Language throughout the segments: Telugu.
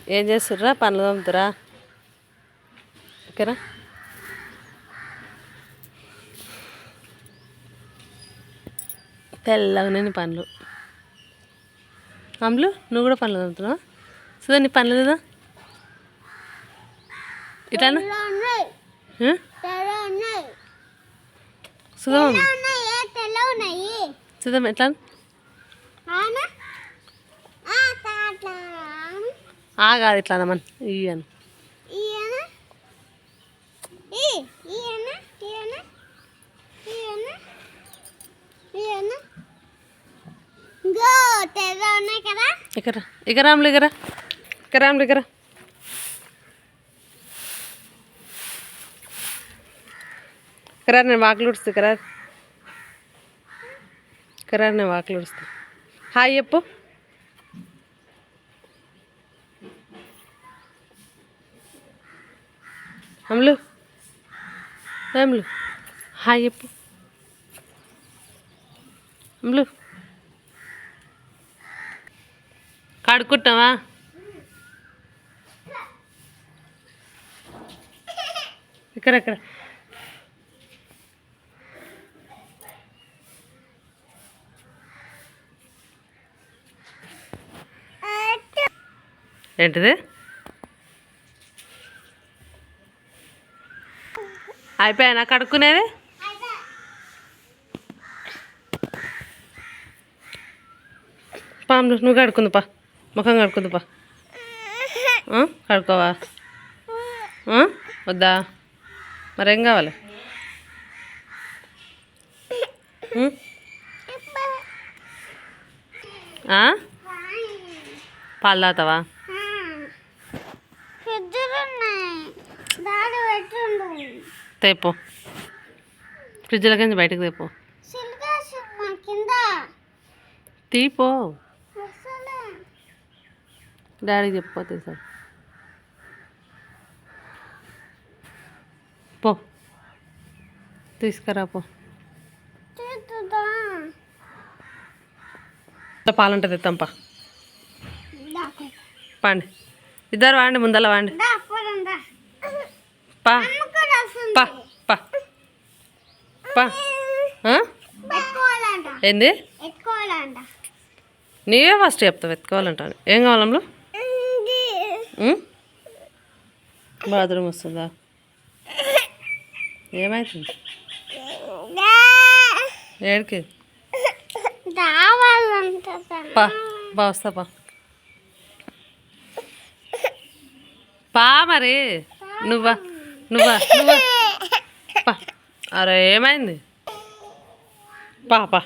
ఏం చేస్తుర్రా? పనులు తోముతురా? ఓకేనా? తెల్లగా నేను పనులు. అమ్ములు నువ్వు కూడా పనులు తోముతున్నావా? సుధా నీ పనులు కదా ఇట్లానా? సుధా సుధా ఎట్లా కాదు ఇట్లా మన ఇయ్యను ఇక్కడ ఇక్కడ రాములు ఇక్కడ ఇక్కడ రాములు ఇక్కడ ఇక్కడ నేను వాకిలు ఉడుస్తా ఇక్కడ నేను వాకిలు ఉడుస్తా. హాయ్ చెప్పు. అమ్ములు అమ్ములు హాయ్ చెప్పు. అమ్ములు కడుక్కుంటావా? ఇక్కడ ఏంటిది? అయిపోయానా కడుక్కునేది? పాము నువ్వు కడుక్కుంది పా, ముఖం కడుక్కుంది పా. కడుక్కోవా? వద్దా? మరేం కావాలి? పాలు తాగుతావా? తేపో ఫ్రిడ్జ్లో కింద బయటకు తేపో. తీపో డాడీకి చెప్పిపోతే సార్. పో తీసుకురా పో. పాలంటే తెత్తాంపా. పండి ఇద్దరు వాండి, ముందల వాండి. పా పా పా పా. ఏంది? నీవే ఫస్ట్ చెప్తావు ఎత్తుకోవాలంటాను. ఏం కావాలంలో? బాత్రూమ్ వస్తుందా? ఏమవుతుంది? ఏడికి? పా బా వస్తా పా. పా మరి నువ్వా నువ్వా నువ్వా పా. అరే ఏమైంది? పా పా.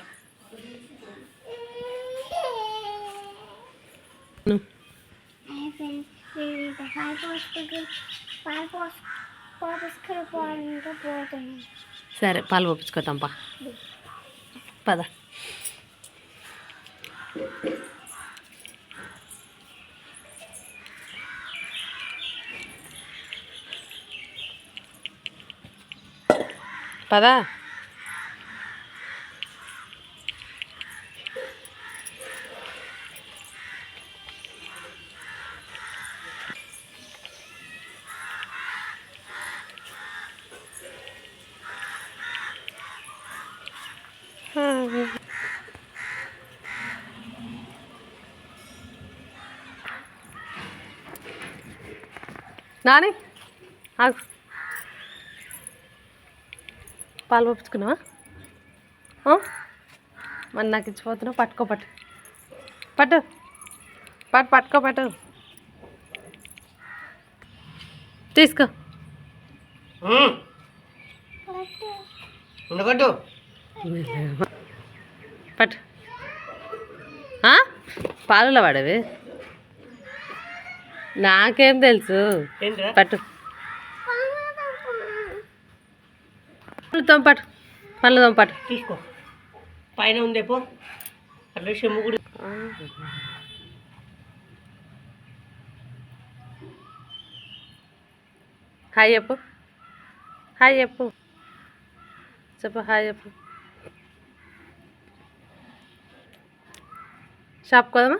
సరే పాలు పంపించుకోతాం పా. పద. పదా. నాని ఆగు. పాలు పంపించుకున్నావా? మరి నాకు ఇచ్చిపోతున్నావు. పట్టుకో పట్టు పట్టు పట్టు పట్టుకో పట్టు. తీసుకో పట్టు. పాలలో పడవి నాకేం తెలుసు. పట్టు తోంపాటు పనులు తోంపాటు. తీసుకో పైన ఉందేపో అట్లా చెమ్ము కూడా. హాయ్ చెప్పు. హాయ్ చెప్పు. చెప్పు హాయ్ చెప్పు. షాప్కి పోదామా?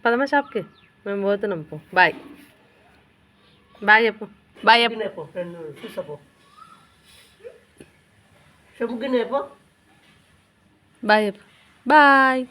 పదమా షాప్కి మేము పోతున్నాం పో బాయ్ బాయ్ చెప్పు బాయ్ చెప్పు గిన్నె పో రెండు చూసా పో చెప్పు గిన్నె పో బాయ్ చెప్పు బాయ్